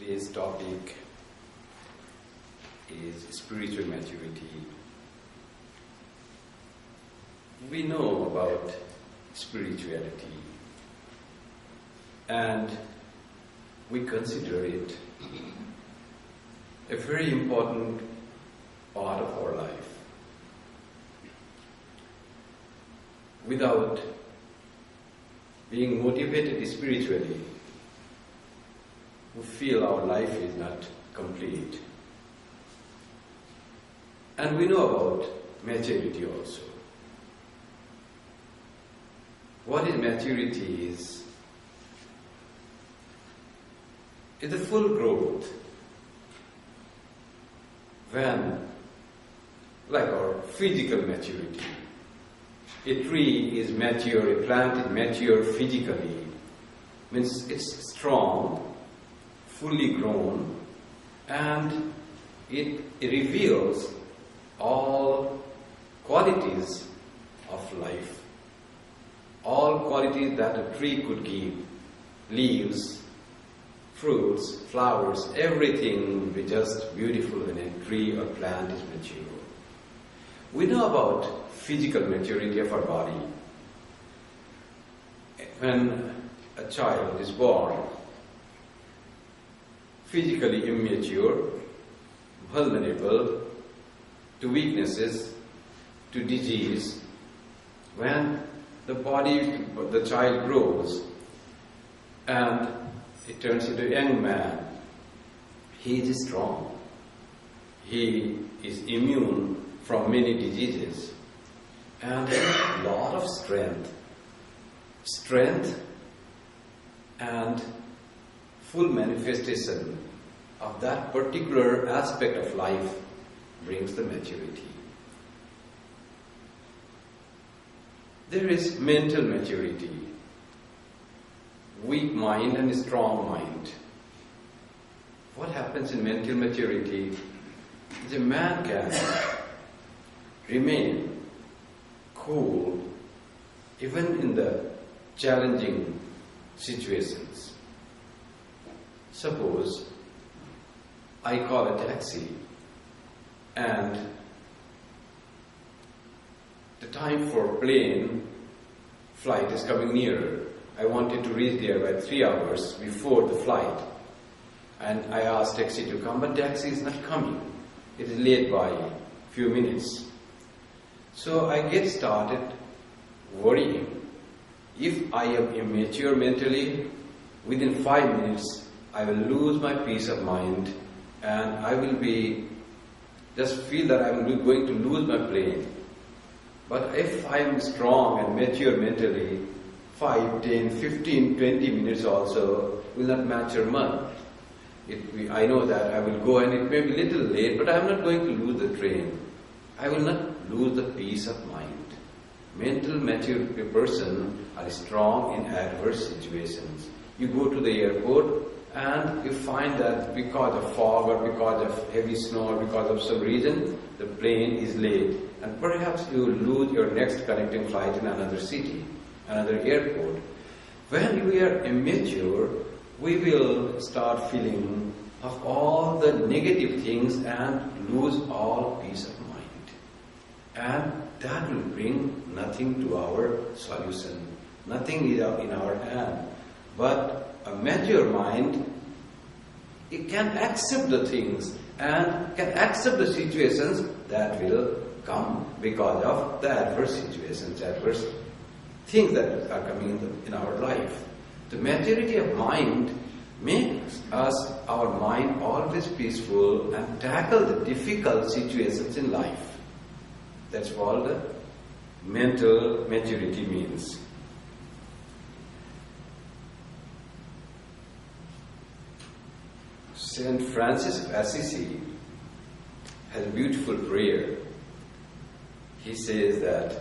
Today's topic is spiritual maturity. We know about spirituality and we consider it a very important part of our life. Without being motivated spiritually, we feel our life is not complete. And we know about maturity also. What is maturity is the full growth when, like our physical maturity, a tree is mature, a plant is mature physically, means it's strong, fully grown, and it reveals all qualities of life, all qualities that a tree could give, leaves, fruits, flowers, everything will be just beautiful when a tree or plant is mature. We know about physical maturity of our body. When a child is born, physically immature, vulnerable to weaknesses, to disease. When the child grows and it turns into a young man, he is strong. He is immune from many diseases and a lot of strength. Strength and full manifestation of that particular aspect of life brings the maturity. There is mental maturity, weak mind and strong mind. What happens in mental maturity is a man can remain cool even in the challenging situations. Suppose I call a taxi and the time for plane flight is coming nearer. I wanted to reach there by 3 hours before the flight. And I asked taxi to come, but taxi is not coming. It is late by a few minutes. So I get started worrying. If I am immature mentally, within 5 minutes I will lose my peace of mind and I will just feel that I am going to lose my plane. But if I am strong and mature mentally, 5, 10, 15, 20 minutes also will not matter much. I know that I will go and it may be a little late, but I am not going to lose the train. I will not lose the peace of mind. Mental mature person are strong in adverse situations. You go to the airport and you find that because of fog or because of heavy snow or because of some reason, the plane is late. And perhaps you will lose your next connecting flight in another city, another airport. When we are immature, we will start feeling of all the negative things and lose all peace of mind. And that will bring nothing to our solution. Nothing is in our hand. But a mature mind, it can accept the things and can accept the situations that will come because of the adverse situations, adverse things that are coming in our life. The maturity of mind makes our mind always peaceful and tackle the difficult situations in life. That's what the mental maturity means. Saint Francis of Assisi has a beautiful prayer. He says that,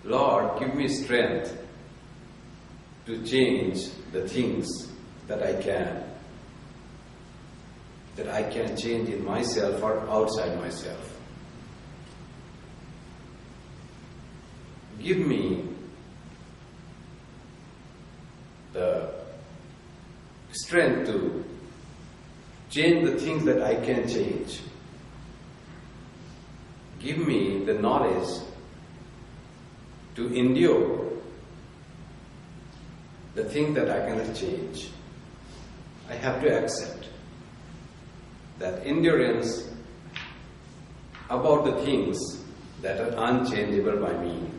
Lord, give me strength to change the things that I can change in myself or outside myself. Give me the strength to change the things that I can change. Give me the knowledge to endure the thing that I cannot change. I have to accept that endurance about the things that are unchangeable by me.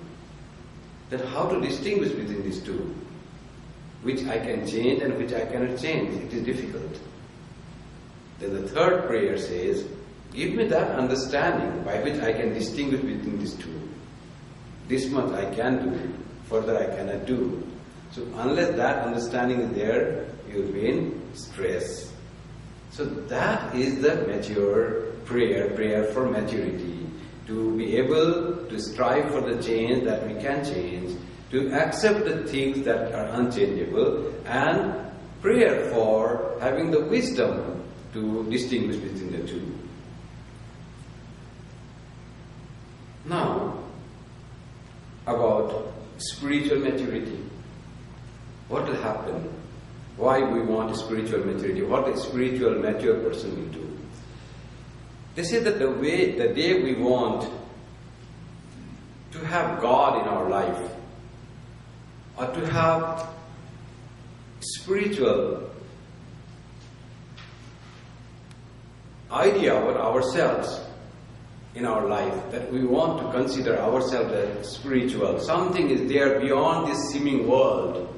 Then how to distinguish between these two? Which I can change and which I cannot change? It is difficult. Then the third prayer says, give me that understanding by which I can distinguish between these two. This much I can do, further I cannot do. So unless that understanding is there, you will be in stress. So that is the mature prayer for maturity. To be able to strive for the change that we can change, to accept the things that are unchangeable, and prayer for having the wisdom to distinguish between the two. Now, about spiritual maturity. What will happen? Why we want spiritual maturity? What a spiritual mature person will do? They say that the day we want to have God in our life, or to have spiritual idea about ourselves in our life, that we want to consider ourselves as spiritual. Something is there beyond this seeming world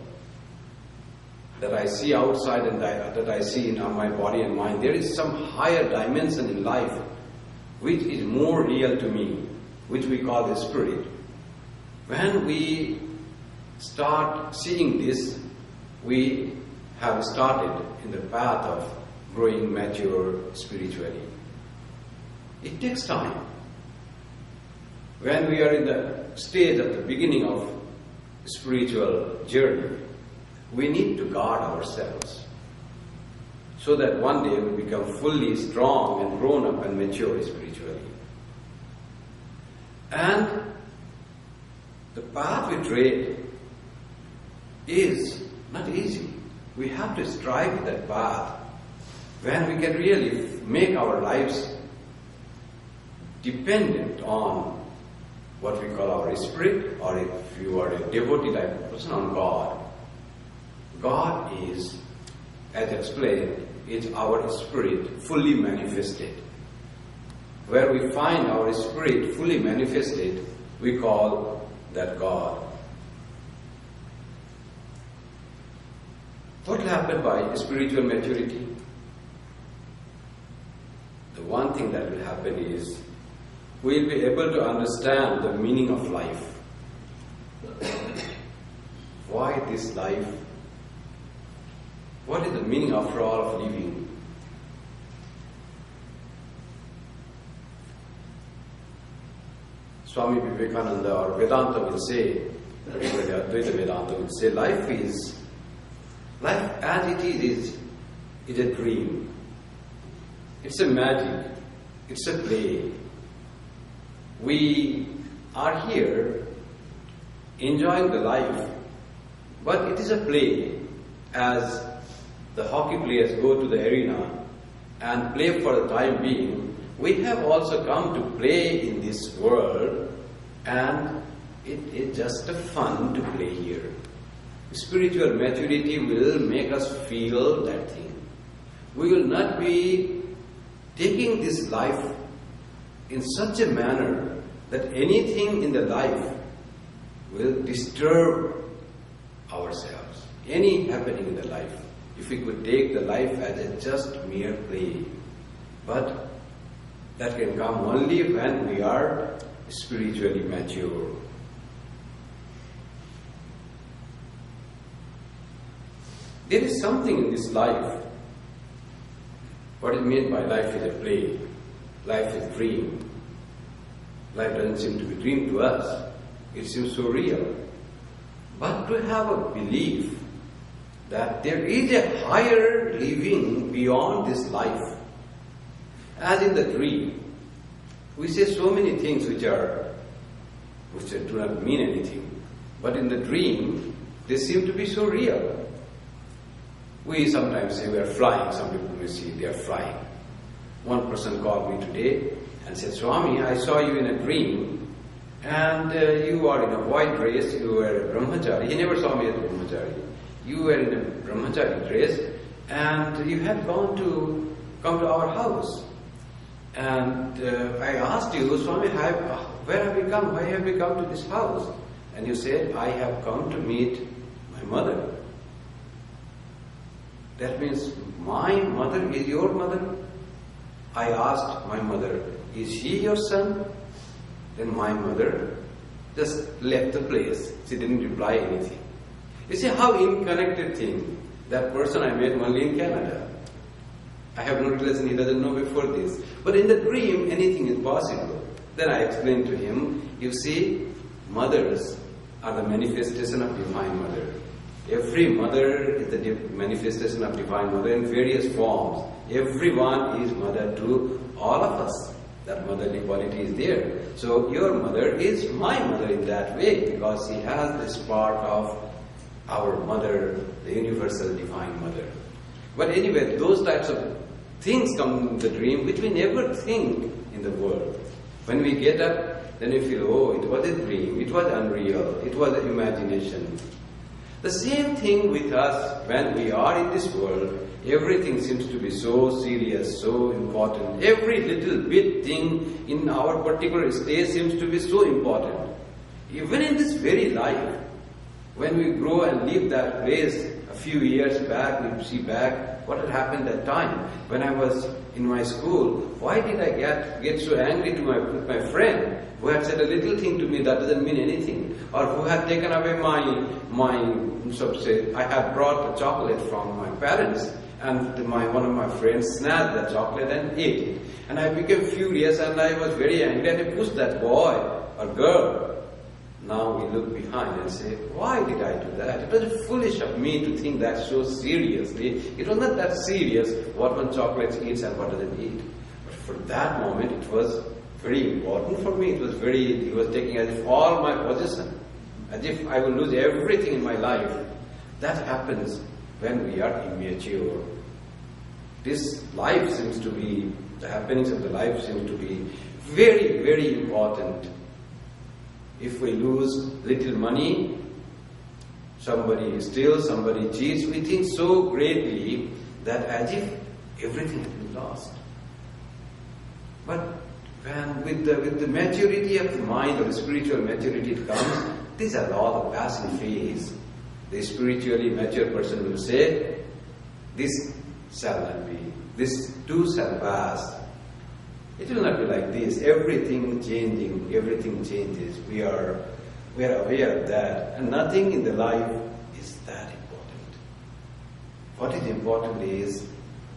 that I see outside and that I see in my body and mind. There is some higher dimension in life which is more real to me, which we call the spirit. When we start seeing this, we have started in the path of growing mature spiritually. It takes time. When we are in the stage at the beginning of spiritual journey, we need to guard ourselves so that one day we become fully strong and grown up and mature spiritually. And the path we tread is not easy. We have to strive with that path when we can really make our lives dependent on what we call our spirit, or if you are a devotee type of person, on God. God is, as explained, is our spirit fully manifested. Where we find our spirit fully manifested, we call that God. What will happen by spiritual maturity? The one thing that will happen is we will be able to understand the meaning of life. Why this life? What is the meaning, after all, of living? Swami Vivekananda or Vedanta will say, Advaita Vedanta will say, life as it is a dream. It's a magic. It's a play. We are here enjoying the life, but it is a play. As the hockey players go to the arena and play for the time being, we have also come to play in this world, and it is just a fun to play here. Spiritual maturity will make us feel that thing. We will not be taking this life in such a manner that anything in the life will disturb ourselves. Any happening in the life. If we could take the life as a just mere play. But that can come only when we are spiritually mature. There is something in this life. What is meant by life is a play. Life is dream. Life doesn't seem to be dream to us. It seems so real. But to have a belief that there is a higher living beyond this life. As in the dream, we say so many things which do not mean anything. But in the dream, they seem to be so real. We sometimes say we are flying. Some people may see they are flying. One person called me today and said, Swami, I saw you in a dream and you are in a white dress, you were a brahmachari. He never saw me as a brahmachari. You were in a brahmachari dress and you had come to our house. And I asked you, Swami, where have you come? Why have you come to this house? And you said, I have come to meet my mother. That means my mother is your mother? I asked my mother, is he your son? Then my mother just left the place. She didn't reply anything. You see how unconnected thing. That person I met only in Canada. I have no relation, he doesn't know before this. But in the dream, anything is possible. Then I explained to him, you see, mothers are the manifestation of Divine Mother. Every mother is the manifestation of Divine Mother in various forms. Everyone is mother to all of us. That motherly quality is there. So your mother is my mother in that way because she has this part of our mother, the universal Divine Mother. But anyway, those types of things come in the dream which we never think in the world. When we get up, then we feel, oh, it was a dream, it was unreal, it was an imagination. The same thing with us when we are in this world. Everything seems to be so serious, so important. Every little bit thing in our particular stage seems to be so important. Even in this very life, when we grow and leave that place a few years back, we see back what had happened that time. When I was in my school, why did I get so angry to my friend who had said a little thing to me that doesn't mean anything, or who had taken away my so to say, I had brought a chocolate from my parents, and one of my friends snatched the chocolate and ate it. And I became furious and I was very angry and I pushed that boy or girl. Now we look behind and say, why did I do that? It was foolish of me to think that so seriously. It was not that serious what one chocolate eats and what doesn't eat. But for that moment it was very important for me. It was taking as if all my possession, as if I will lose everything in my life. That happens when we are immature. This life seems to be, the happenings of the life seem to be very, very important. If we lose little money, somebody steals, somebody cheats, we think so greatly that as if everything has been lost. But when with the maturity of the mind or the spiritual maturity it comes, these are all the passing phase. The spiritually mature person will say, this shall not be, this too shall pass. It will not be like this. Everything changing, everything changes. We are aware of that. And nothing in the life is that important. What is important is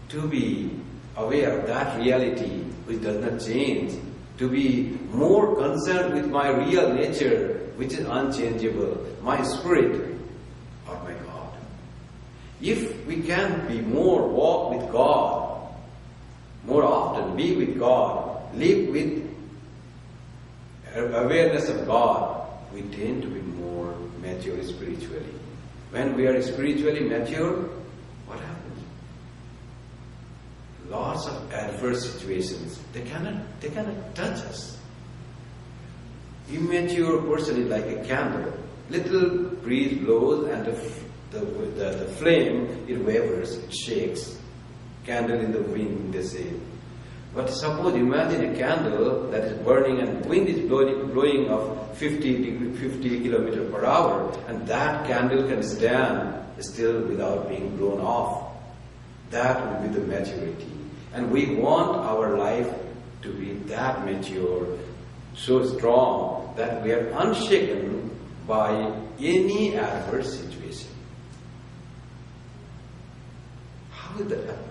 to be aware of that reality which does not change. To be more concerned with my real nature which is unchangeable. My spirit or my God. If we can be more, walk with God, more often, be with God, live with awareness of God, we tend to be more mature spiritually. When we are spiritually mature, what happens? Lots of adverse situations, they cannot touch us. Immature person is like a candle. Little breeze blows and the flame, it wavers, it shakes. Candle in the wind, they say. But suppose, imagine a candle that is burning and wind is blowing of 50 kilometers per hour, and that candle can stand still without being blown off. That will be the maturity. And we want our life to be that mature, so strong that we are unshaken by any adverse situation. How will that happen?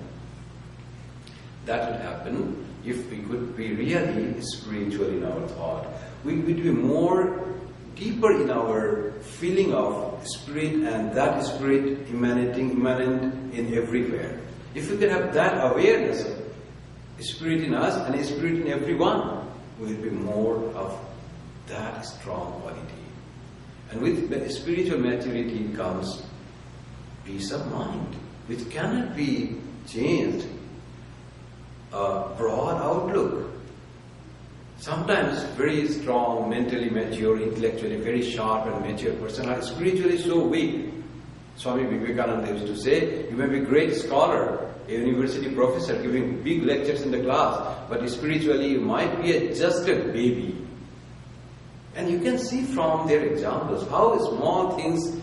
That would happen if we could be really spiritual in our thought. We would be more deeper in our feeling of spirit, and that spirit immanent in everywhere. If we can have that awareness of spirit in us and spirit in everyone, we will be more of that strong quality. And with spiritual maturity comes peace of mind. which cannot be changed. A broad outlook. Sometimes very strong, mentally mature, intellectually very sharp and mature person are spiritually so weak. Swami Vivekananda used to say, you may be a great scholar, a university professor giving big lectures in the class, but spiritually you might be just a baby. And you can see from their examples how small things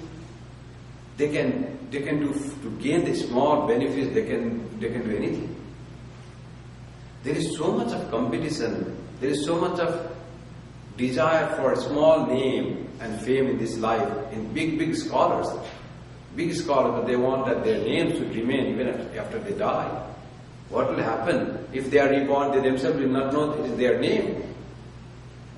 they can do to gain the small benefits. They can do anything. There is so much of competition. There is so much of desire for a small name and fame in this life in big scholars. Big scholars, but they want that their names should remain even after they die. What will happen if they are reborn? They themselves will not know it is their name.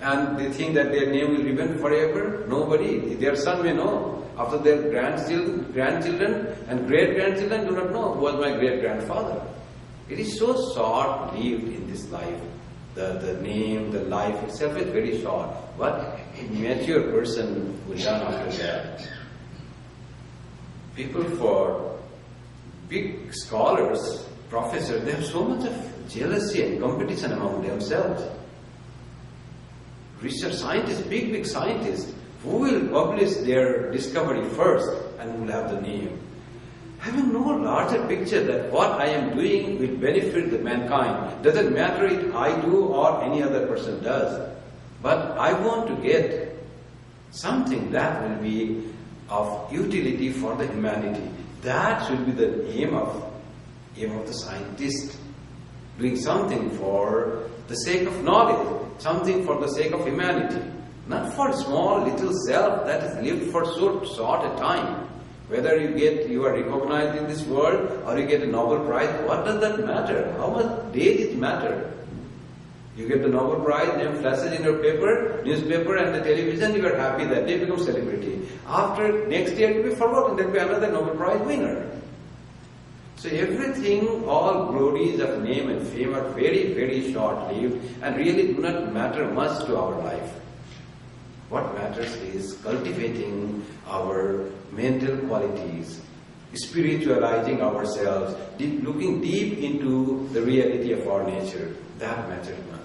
And they think that their name will remain forever. Nobody, their son may know. After their grandchildren and great-grandchildren do not know who was my great-grandfather. It is so short-lived in this life. The name, the life itself is very short. But a mature person will learn after that. People for big scholars, professors, they have so much of jealousy and competition among themselves. Research scientists, big scientists, who will publish their discovery first and will have the name. Having no larger picture that what I am doing will benefit the mankind. Doesn't matter if I do or any other person does. But I want to get something that will be of utility for the humanity. That should be the aim of the scientist. Doing something for the sake of knowledge, something for the sake of humanity. Not for small little self that is lived for so short a time. Whether you are recognized in this world or you get a Nobel Prize, what does that matter? How much days it matter? You get the Nobel Prize, name flashes in your newspaper and the television, you are happy that day, become celebrity. After next year it will be forgotten, there will be another Nobel Prize winner. So everything, all glories of name and fame are very short-lived and really do not matter much to our life. What matters is cultivating our mental qualities, spiritualizing ourselves, looking deep into the reality of our nature. That matters much.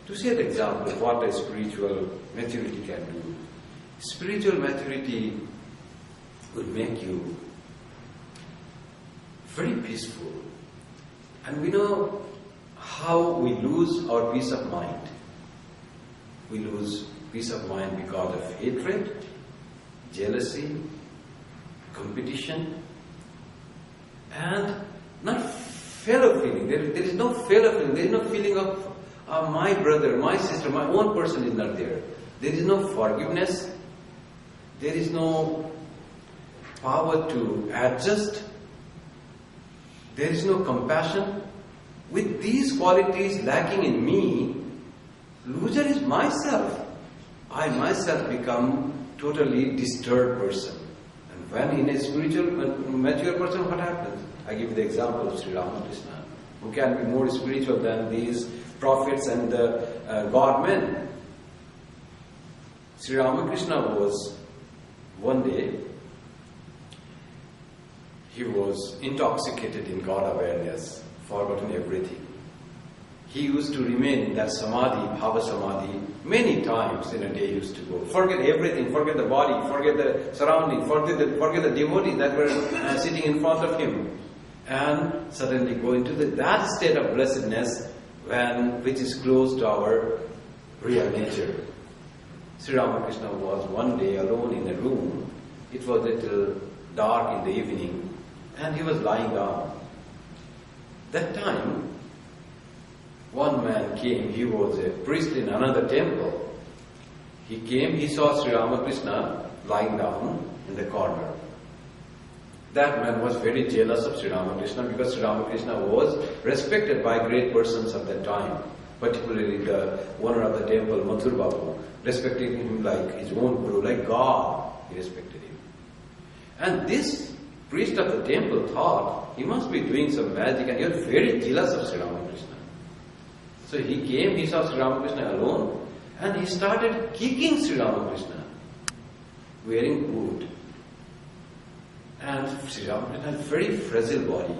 To set an example of what a spiritual maturity can do. Spiritual maturity will make you very peaceful. And we know how we lose our peace of mind. We lose peace of mind because of hatred, jealousy, competition, and not fellow feeling. There is no fellow feeling. There is no feeling of my brother, my sister, my own person is not there. There is no forgiveness. There is no power to adjust. There is no compassion. With these qualities lacking in me, loser is myself. I myself become totally disturbed person. And when in a spiritual, mature person, what happens? I give the example of Sri Ramakrishna, who can be more spiritual than these prophets and God-men. Sri Ramakrishna was, one day, he was intoxicated in God awareness, forgotten everything. He used to remain in that samadhi, bhava samadhi, many times in a day he used to go. Forget everything, forget the body, forget the surrounding, forget the devotees that were sitting in front of him. And suddenly go into that state of blessedness which is close to our real nature. Sri Ramakrishna was one day alone in a room. It was a little dark in the evening and he was lying down. That time, one man came, he was a priest in another temple. He came, he saw Sri Ramakrishna lying down in the corner. That man was very jealous of Sri Ramakrishna because Sri Ramakrishna was respected by great persons of that time, particularly the owner of the temple, Mathur Babu, respecting him like his own guru, like God, he respected him. And this priest of the temple thought he must be doing some magic and he was very jealous of Sri Ramakrishna. So he came, he saw Sri Ramakrishna alone and he started kicking Sri Ramakrishna, wearing boot. And Sri Ramakrishna had a very fragile body,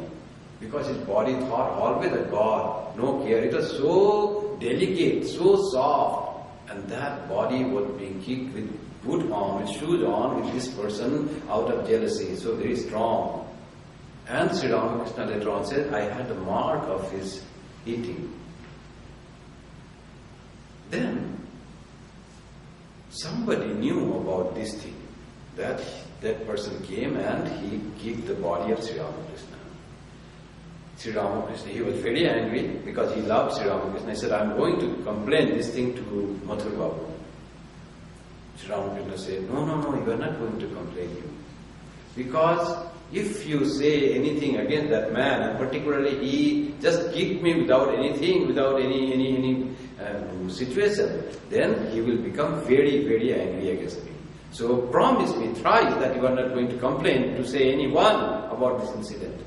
because his body thought always of God, no care. It was so delicate, so soft, and that body was being kicked with boot on, with shoes on, with this person out of jealousy, so very strong. And Sri Ramakrishna later on said, I had the mark of his eating. Then somebody knew about this thing, that person came and he kicked the body of Sri Ramakrishna. Sri Ramakrishna, he was very angry because he loved Sri Ramakrishna. He said, I'm going to complain this thing to Mathur Babu. Sri Ramakrishna said, no, you are not going to complain him. Because if you say anything against that man, and particularly he just kicked me without anything, without any situation, then he will become very, very angry against me. So promise me thrice that you are not going to complain to say anyone about this incident.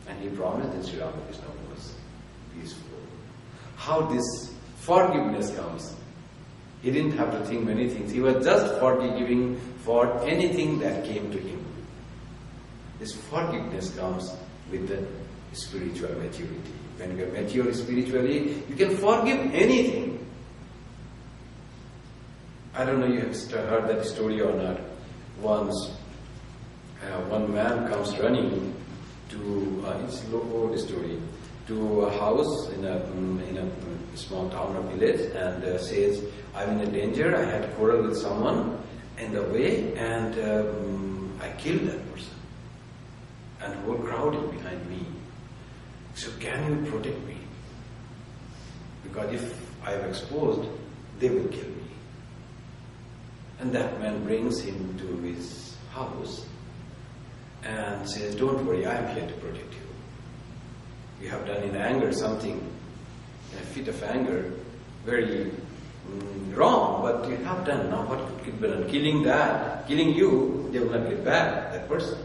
And he promised that Sri Ramakrishna was peaceful. How this forgiveness comes. He didn't have to think many things. He was just forgiving for anything that came to him. This forgiveness comes with the spiritual maturity. When you are mature spiritually, you can forgive anything. I don't know if you have heard that story or not. Once, one man comes running to, it's a old story, to a house in a small town or village, and says, I'm in a danger, I had a quarrel with someone in the way, and I killed that person. And the whole crowd is behind me. So can you protect me? Because if I am exposed, they will kill me. And that man brings him to his house and says, don't worry, I am here to protect you. You have done in anger something, in a fit of anger, very wrong, but you have done. Now what could be done? Killing you, they will not get back, that person.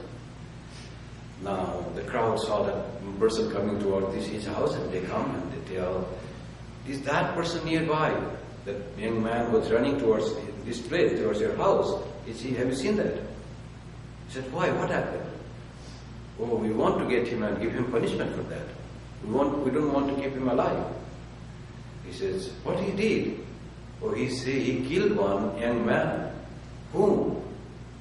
Now the crowd saw that person coming towards his house, and they come and they tell, is that person nearby? That young man was running towards this place, towards your house. Have you seen that? He said, why? What happened? Oh, we want to get him and give him punishment for that. We don't want to keep him alive. He says, what he did? Oh, he killed one young man. Whom?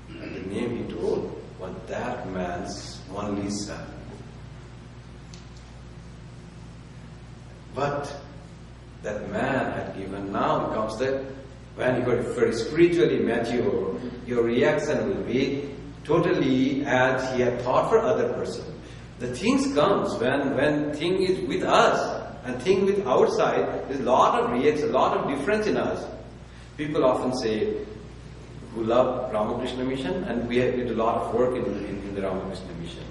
And the name he told was that man's only son. But that man had given, now comes that when you are very spiritually mature, your reaction will be totally as he had thought for other person. The things comes when thing is with us and thing with outside, there's a lot of reaction, a lot of difference in us. People often say, who love Ramakrishna Mission, and we did a lot of work in the Ramakrishna Mission.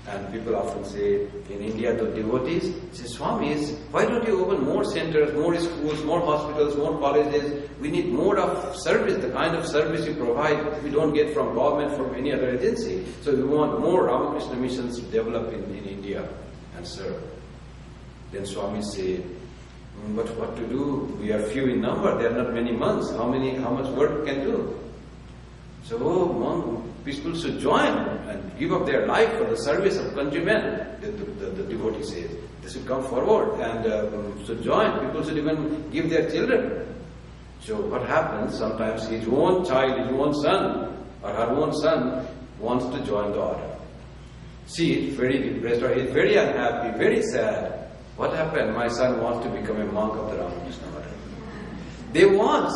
And people often say, in India, the devotees say, Swamis, why don't you open more centers, more schools, more hospitals, more colleges? We need more of service, the kind of service you provide we don't get from government, from any other agency. So we want more Ramakrishna missions to develop in India and serve. Then Swami say, but what to do? We are few in number, there are not many monks. How much work we can do? So people should join and give up their life for the service of countrymen, the devotee says. They should come forward and should join. People should even give their children. So what happens, sometimes his own child, his own son, or her own son wants to join the order. She is very depressed, or he is very unhappy, very sad. What happened? My son wants to become a monk of the Ramakrishna order. They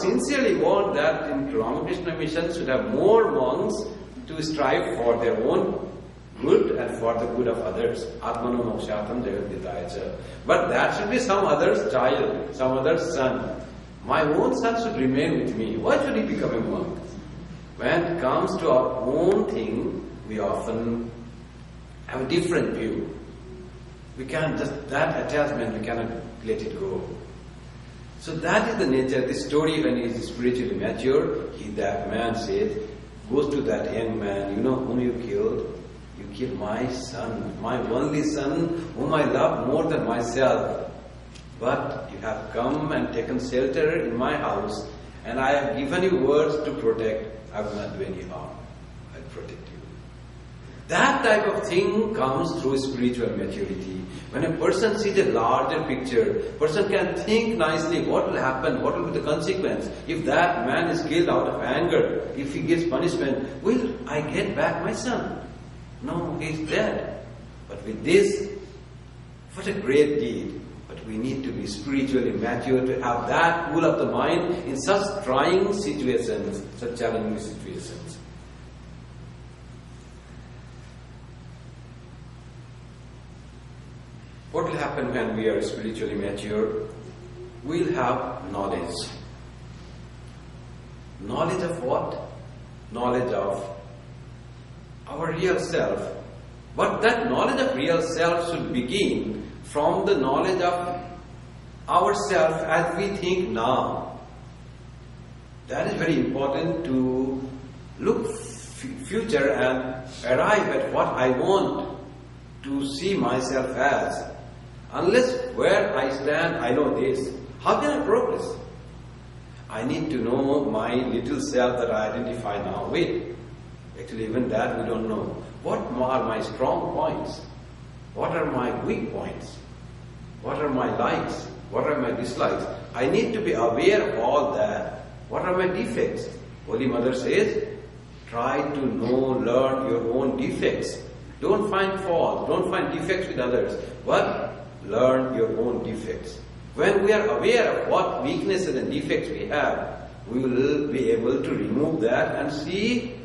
sincerely want that in Ramakrishna Mission should have more monks to strive for their own good and for the good of others. Atmano mokshatam jagadhitayacha. But that should be some other's child, some other's son. My own son should remain with me. Why should he become a monk? When it comes to our own thing, we often have a different view. We can't just, that attachment, we cannot let it go. So that is the nature. This story, when he is spiritually mature, that man says, goes to that young man, you know whom you killed? You killed my son, my only son, whom I love more than myself. But you have come and taken shelter in my house, and I have given you words to protect. I will not do any harm. I will protect you. That type of thing comes through spiritual maturity. When a person sees a larger picture, person can think nicely what will happen, what will be the consequence. If that man is killed out of anger, if he gets punishment, will I get back my son? No, he is dead. But with this, what a great deed. But we need to be spiritually mature to have that cool of the mind in such trying situations, such challenging situations. What will happen when we are spiritually mature? We'll have knowledge. Knowledge of what? Knowledge of our real self. But that knowledge of real self should begin from the knowledge of ourself as we think now. That is very important to look future and arrive at what I want to see myself as. Unless where I stand, I know this. How can I progress? I need to know my little self that I identify now with. Actually, even that we don't know. What are my strong points? What are my weak points? What are my likes? What are my dislikes? I need to be aware of all that. What are my defects? Holy Mother says, try to know, learn your own defects. Don't find faults, don't find defects with others, but learn your own defects. When we are aware of what weaknesses and defects we have, we will be able to remove that and see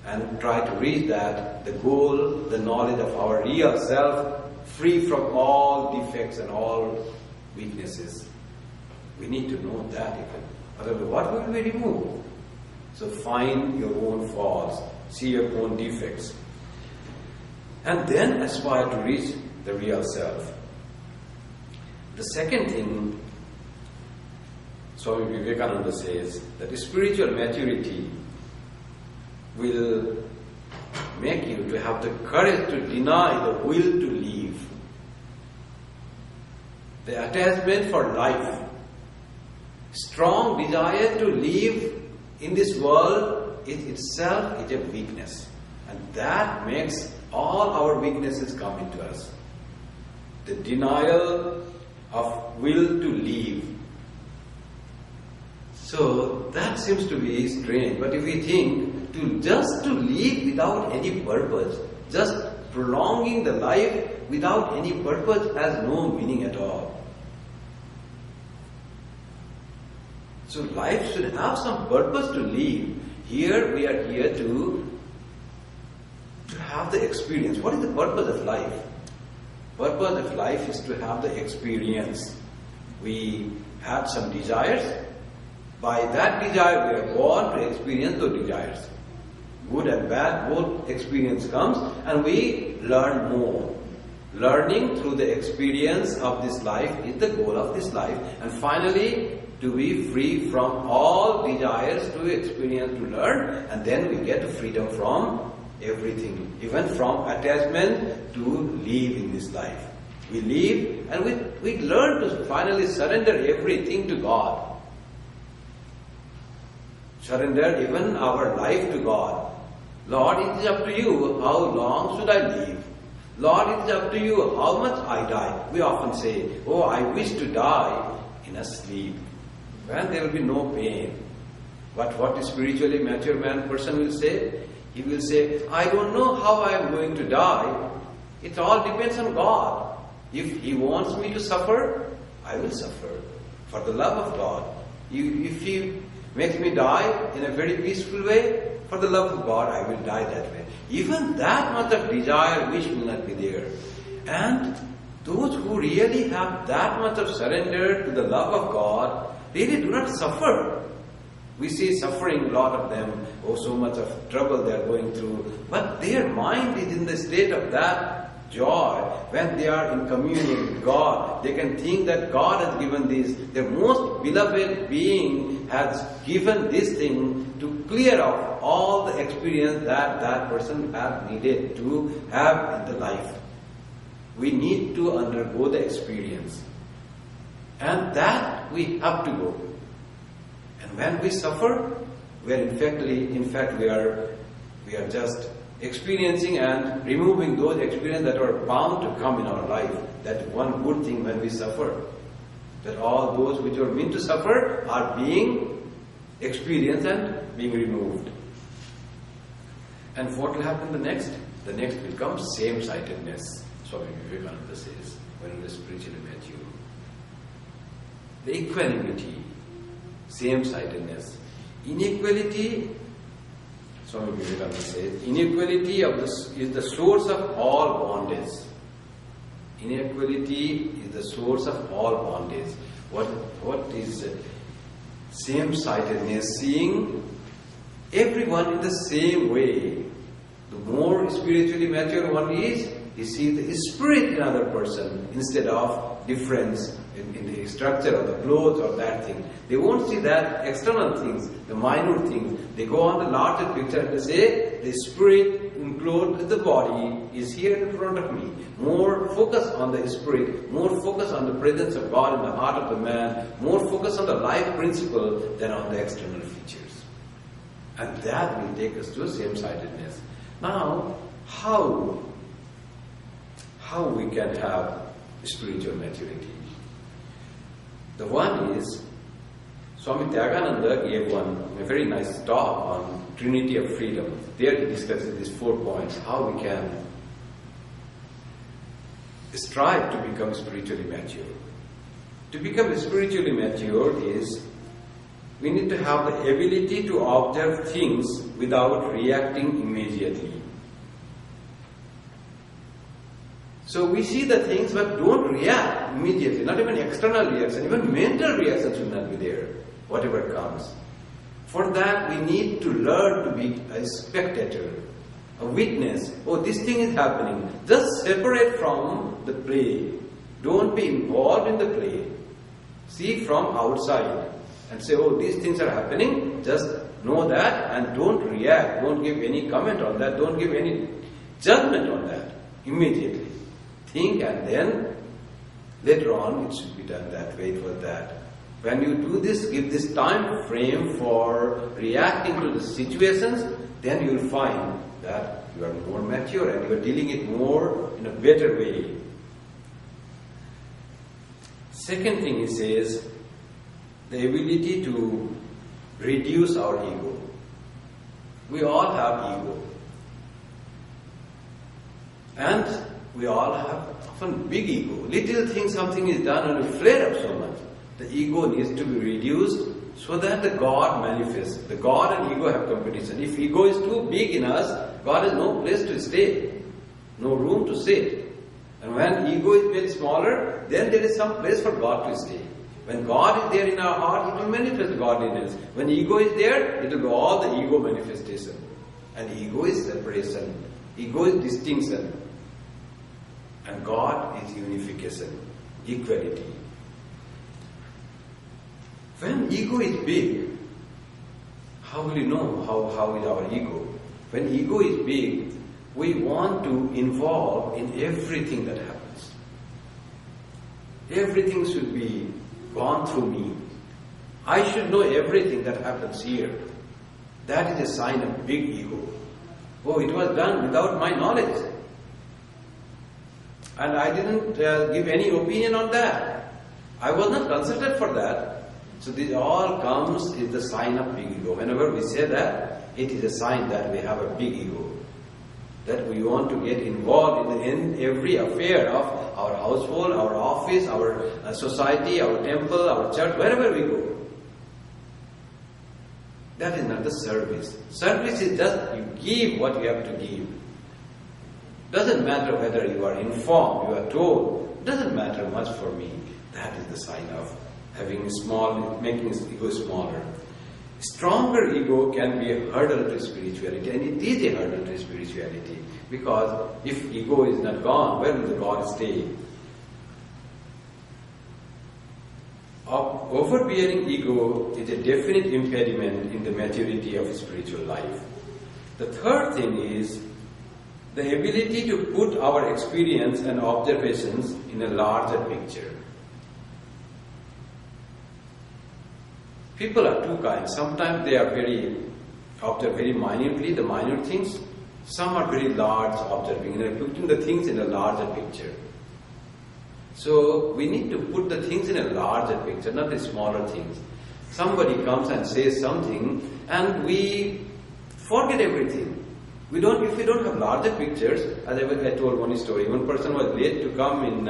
and try to reach that, the goal, the knowledge of our real self, free from all defects and all weaknesses. We need to know that even. Otherwise, what will we remove? So find your own faults, see your own defects, and then aspire to reach the real self. The second thing, Swami Vivekananda says, that spiritual maturity will make you to have the courage to deny the will to live. The attachment for life, strong desire to live in this world itself is a weakness. And that makes all our weaknesses come into us. The denial of will to live. So that seems to be strange. But if we think just to live without any purpose, just prolonging the life without any purpose has no meaning at all. So life should have some purpose to live. Here we are here to have the experience. What is the purpose of life? Purpose of life is to have the experience. We have some desires. By that desire we are born to experience those desires. Good and bad, both experience comes and we learn more. Learning through the experience of this life is the goal of this life. And finally, to be free from all desires to experience, to learn, and then we get freedom from everything, even from attachment to live in this life. We live and we learn to finally surrender everything to God. Surrender even our life to God. Lord, it is up to you how long should I live. Lord, it is up to you how much I die. We often say, oh, I wish to die in a sleep, when there will be no pain. But what a spiritually mature person will say? He will say, I don't know how I am going to die. It all depends on God. If He wants me to suffer, I will suffer for the love of God. If He makes me die in a very peaceful way, for the love of God, I will die that way. Even that much of desire, wish will not be there. And those who really have that much of surrender to the love of God, really do not suffer. We see suffering, a lot of them, oh, so much of trouble they are going through. But their mind is in the state of that joy. When they are in communion with God, they can think that God has given this. Their most beloved being has given this thing to clear off all the experience that that person has needed to have in the life. We need to undergo the experience. And that we have to go. And when we suffer, we are in fact we are just experiencing and removing those experiences that are bound to come in our life. That's one good thing when we suffer. That all those which are meant to suffer are being experienced and being removed. And what will happen the next? The next will come same-sightedness. Swami Vivekananda says, when we are spiritually mature. The equanimity, same-sightedness. Inequality, Swami Vivekananda says, inequality is the source of all bondage. Inequality is the source of all bondage. What is same-sightedness? Seeing everyone in the same way. The more spiritually mature one is, he sees the spirit in another person instead of difference in the structure of the clothes or that thing. They won't see that external things, the minute things. They go on the larger picture and they say, the spirit enclosed in the body is here in front of me. More focus on the spirit, more focus on the presence of God in the heart of the man, more focus on the life principle than on the external features. And that will take us to same-sightedness. Now, how we can have spiritual maturity? The one is, Swami Tyagananda gave a very nice talk on Trinity of Freedom. There he discusses these 4 points, how we can strive to become spiritually mature. To become spiritually mature is, we need to have the ability to observe things without reacting immediately. So we see the things but don't react immediately, not even external reaction, even mental reaction should not be there, whatever comes. For that we need to learn to be a spectator, a witness. Oh, this thing is happening. Just separate from the play. Don't be involved in the play. See from outside and say, oh, these things are happening. Just know that and don't react. Don't give any comment on that. Don't give any judgment on that immediately. Think and then later on it should be done that way. It was that. When you do this, give this time frame for reacting to the situations, then you will find that you are more mature and you are dealing it more in a better way. Second thing he says, the ability to reduce our ego. We all have ego. And we all have often big ego. Little thing, something is done and we flare up so much. The ego needs to be reduced so that the God manifests. The God and ego have competition. If ego is too big in us, God has no place to stay, no room to sit. And when ego is very smaller, then there is some place for God to stay. When God is there in our heart, it will manifest godliness. When ego is there, it will be all the ego manifestation. And ego is separation. Ego is distinction. And God is unification, equality. When ego is big, how will you know how is our ego? When ego is big, we want to involve in everything that happens. Everything should be gone through me. I should know everything that happens here. That is a sign of big ego. Oh, it was done without my knowledge. And I didn't give any opinion on that. I was not consulted for that. So this all comes is the sign of big ego. Whenever we say that, it is a sign that we have a big ego. That we want to get involved in every affair of our household, our office, our society, our temple, our church, wherever we go. That is not the service. Service is just you give what you have to give. Doesn't matter whether you are informed, you are told. Doesn't matter much for me. That is the sign of having making ego smaller. Stronger ego can be a hurdle to spirituality, and it is a hurdle to spirituality. Because if ego is not gone, where will the God stay? Overbearing ego is a definite impediment in the maturity of spiritual life. The third thing is the ability to put our experience and observations in a larger picture. People are two kinds. Sometimes they are observe very minutely, the minute things. Some are very large observing, putting the things in a larger picture. So we need to put the things in a larger picture, not the smaller things. Somebody comes and says something and we forget everything. If we don't have larger pictures, as I told one story, one person was late to come in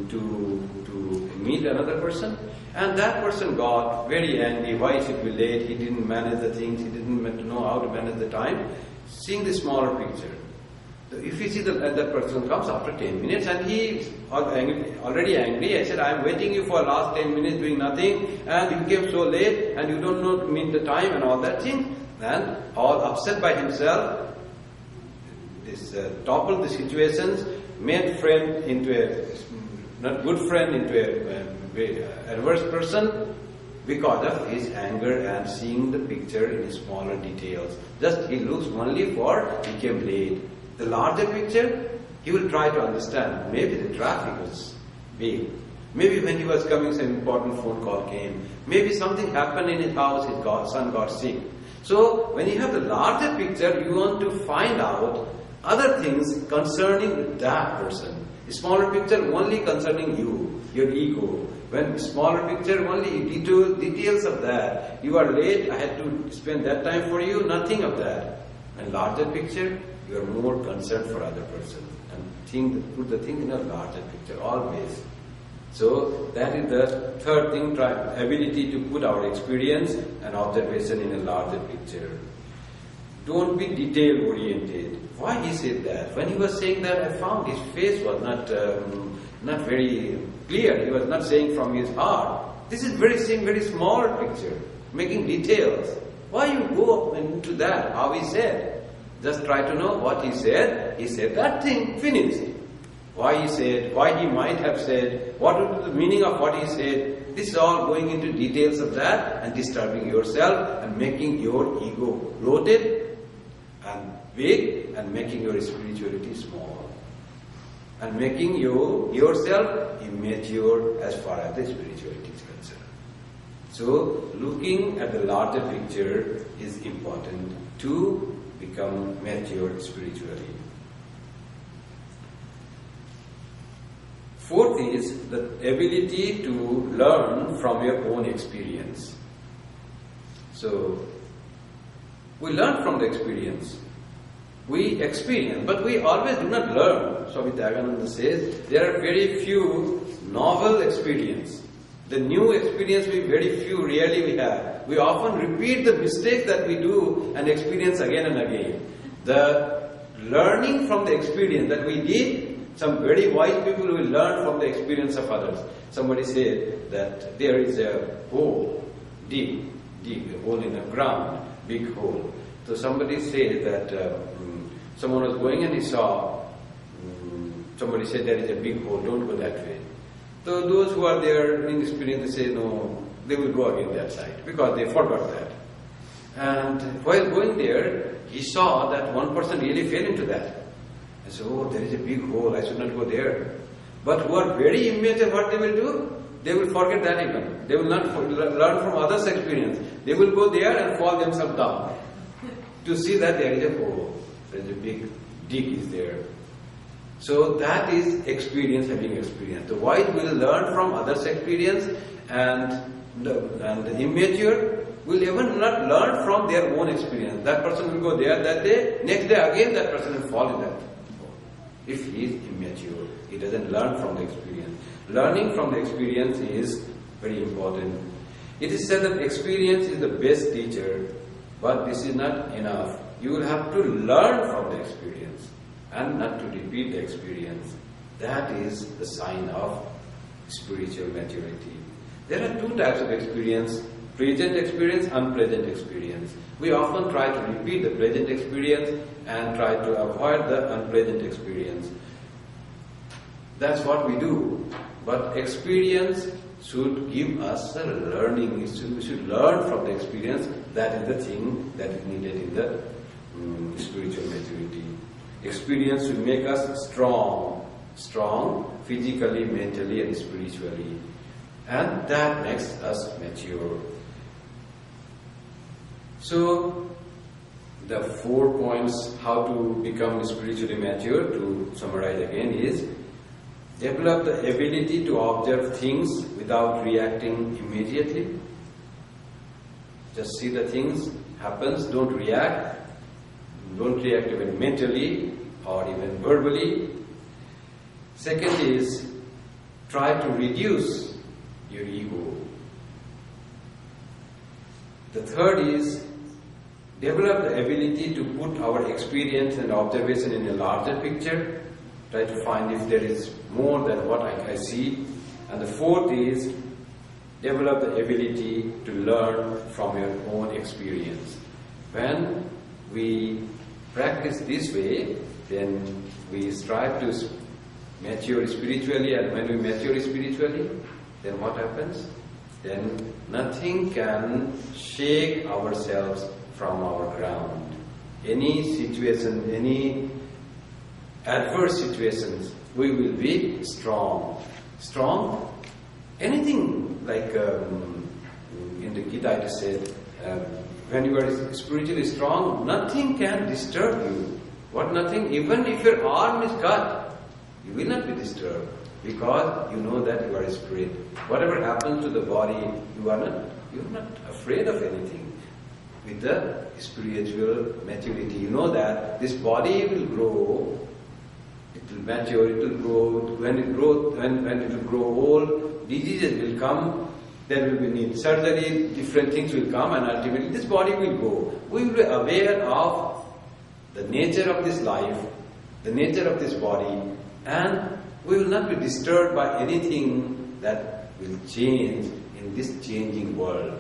to meet another person, and that person got very angry. Why should be late? He didn't manage the things. He didn't know how to manage the time. Seeing the smaller picture. If you see that person comes after 10 minutes and he is already angry, I said, I am waiting you for last 10 minutes doing nothing, and you came so late and you don't know to meet the time and all that thing, and all upset by himself, this toppled the situations, made friend into a not good friend into a adverse person because of his anger and seeing the picture in smaller details. Just he looks only for he came late. The larger picture, he will try to understand. Maybe the traffic was big. Maybe when he was coming, some important phone call came. Maybe something happened in his house, his son got sick. So, when you have the larger picture, you want to find out other things concerning that person. A smaller picture only concerning you, your ego. When smaller picture only details of that. You are late, I had to spend that time for you, nothing of that. And larger picture, you are more concerned for other person and put the thing in a larger picture always. So that is the third thing, ability to put our experience and observation in a larger picture. Don't be detail oriented. Why he said that? When he was saying that, I found his face was not very clear. He was not saying from his heart. This is very small picture, making details. Why you go into that? How he said? Just try to know what he said. He said that thing, finished. Why he said, why he might have said, what would be the meaning of what he said. This is all going into details of that and disturbing yourself and making your ego bloated and big and making your spirituality small. And making yourself immature as far as the spirituality is concerned. So, looking at the larger picture is important to become mature spiritually. Fourth is the ability to learn from your own experience. So, we learn from the experience. We experience, but we always do not learn. Swami says, there are very few novel experience. The new experience rarely we have. We often repeat the mistakes that we do and experience again and again. The learning from the experience that we did, some very wise people will learn from the experience of others. Somebody said that there is a hole, dig a hole in the ground, big hole. So somebody said that someone was going and he saw, somebody said there is a big hole, don't go that way. So those who are there in experience, they say no, they will go again that side because they forgot that. And while going there, he saw that one person really fell into that. And so, oh, there is a big hole, I should not go there. But who are very immature, what they will do? They will forget that even. They will not learn from others' experience. They will go there and fall themselves down to see that there is a hole. There is a big dig is there. So that is experience, having experience. The wise will learn from others' experience, and the immature will even not learn from their own experience. That person will go there that day, next day again that person will fall in that. If he is immature, he doesn't learn from the experience. Learning from the experience is very important. It is said that experience is the best teacher, but this is not enough. You will have to learn from the experience and not to repeat the experience. That is the sign of spiritual maturity. There are two types of experience: present experience, unpleasant experience. We often try to repeat the present experience and try to avoid the unpleasant experience. That's what we do. But experience should give us a learning. We should learn from the experience. That is the thing that is needed in the spiritual maturity. Experience should make us strong physically, mentally and spiritually. And that makes us mature. So, the 4 points how to become spiritually mature, to summarize again, is develop the ability to observe things without reacting immediately. Just see the things happens, don't react even mentally or even verbally. Second is try to reduce your ego. The third is develop the ability to put our experience and observation in a larger picture. Try to find if there is more than what I see. And the fourth is develop the ability to learn from your own experience. When we practice this way, then we strive to mature spiritually, and when we mature spiritually, then what happens? Then nothing can shake ourselves from our ground. Any situation, any adverse situations, we will be strong. Strong? Anything like in the Gita it said, when you are spiritually strong, nothing can disturb you. What nothing? Even if your arm is cut, you will not be disturbed because you know that you are a spirit. Whatever happens to the body, you are not afraid of anything. With the spiritual maturity, you know that this body will grow, it will mature, it will grow. When it will grow old, diseases will come. There will be need surgery, different things will come, and ultimately this body will go. We will be aware of the nature of this life, the nature of this body, and we will not be disturbed by anything that will change in this changing world.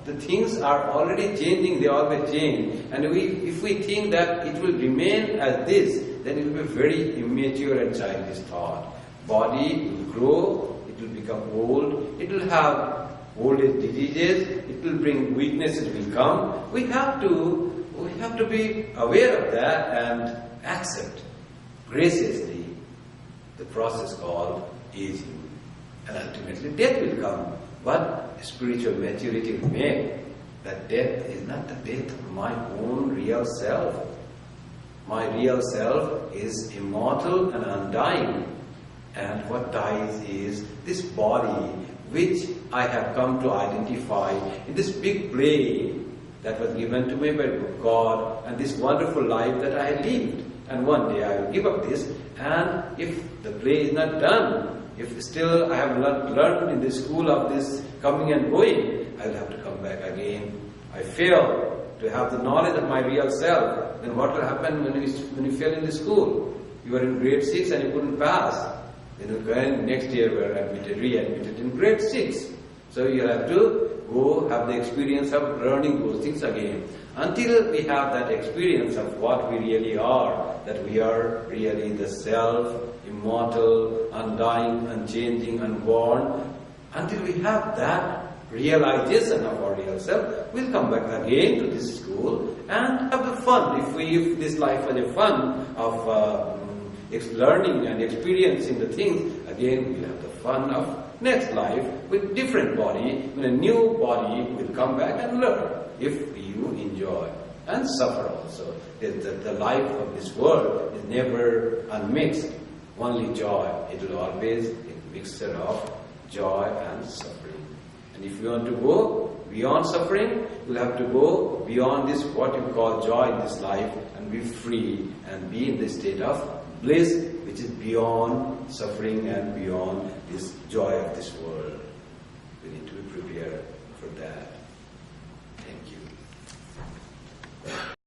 The things are already changing, they always change. And if we think that it will remain as this, then it will be very immature and childish thought. Body will grow, it will become old, it will have old age diseases, it will bring weaknesses will come. We have to be aware of that and accept graciously the process called aging. And ultimately death will come. But spiritual maturity will make that death is not the death of my own real self. My real self is immortal and undying. And what dies is this body which I have come to identify in this big play that was given to me by God, and this wonderful life that I lived. And one day I will give up this, and if the play is not done, if still I have not learned in the school of this coming and going, I will have to come back again. I fail to have the knowledge of my real self. Then what will happen when you fail in the school? You are in grade 6 and you couldn't pass. Then you go in next year we are re-admitted in grade 6. So you have to go have the experience of learning those things again. Until we have that experience of what we really are, that we are really the self, immortal, undying, unchanging, unborn, until we have that realization of our real self, we'll come back again to this school and have the fun. If this life was a fun of learning and experiencing the things, again we'll have the fun of next life with different body, when a new body will come back and learn, if you enjoy and suffer also. The life of this world is never unmixed, only joy. It will always be a mixture of joy and suffering. And if you want to go beyond suffering, you'll have to go beyond this, what you call joy in this life, and be free and be in the state of bliss, which is beyond suffering and beyond this joy of this world. We need to be prepared for that.